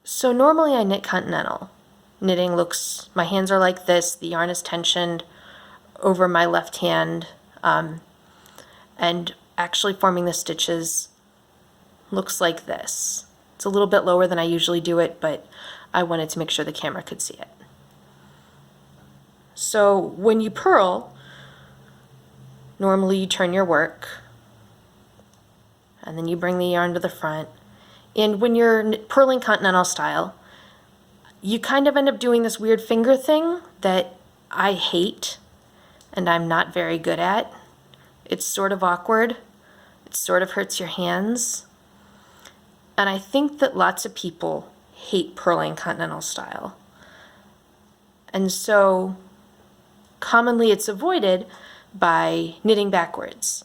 So normally I knit continental. Knitting looks, my hands are like this, the yarn is tensioned over my left hand, and actually forming the stitches looks like this. It's a little bit lower than I usually do it, but I wanted to make sure the camera could see it. So when you purl, normally you turn your work, and then you bring the yarn to the front. And when you're purling continental style, you kind of end up doing this weird finger thing that I hate and I'm not very good at. It's sort of awkward. It sort of hurts your hands. And I think that lots of people hate purling continental style. And so commonly it's avoided by knitting backwards.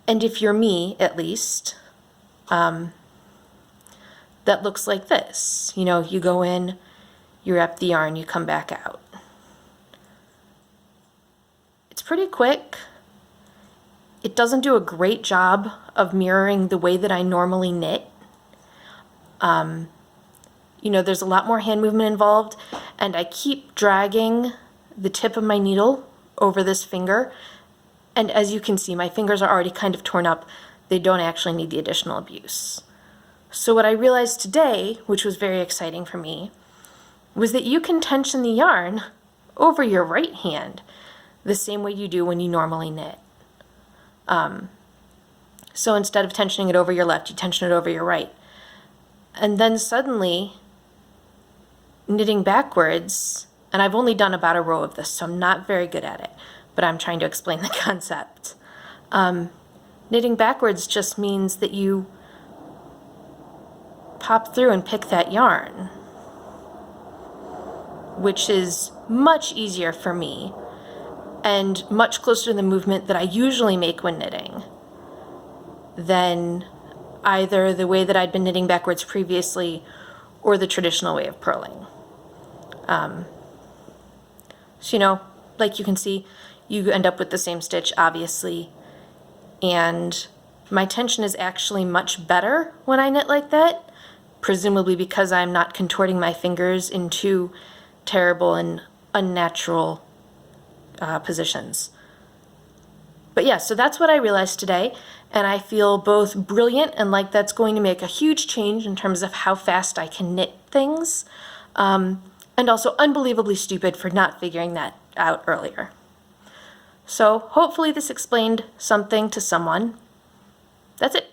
And if you're me, at least, that looks like this. You know, you go in, you wrap the yarn, you come back out. It's pretty quick. It doesn't do a great job of mirroring the way that I normally knit. You know, there's a lot more hand movement involved, and I keep dragging the tip of my needle over this finger. And as you can see, my fingers are already kind of torn up. They don't actually need the additional abuse. So what I realized today, which was very exciting for me, was that you can tension the yarn over your right hand the same way you do when you normally knit. So instead of tensioning it over your left, you tension it over your right. And then suddenly, knitting backwards, and I've only done about a row of this, so I'm not very good at it, but I'm trying to explain the concept. Knitting backwards just means that you pop through and pick that yarn, which is much easier for me and much closer to the movement that I usually make when knitting than either the way that I'd been knitting backwards previously or the traditional way of purling. So, you know, like you can see, you end up with the same stitch, obviously, and my tension is actually much better when I knit like that, presumably because I'm not contorting my fingers into terrible and unnatural positions. But yeah, so that's what I realized today, and I feel both brilliant and like that's going to make a huge change in terms of how fast I can knit things, and also unbelievably stupid for not figuring that out earlier. So hopefully this explained something to someone. That's it.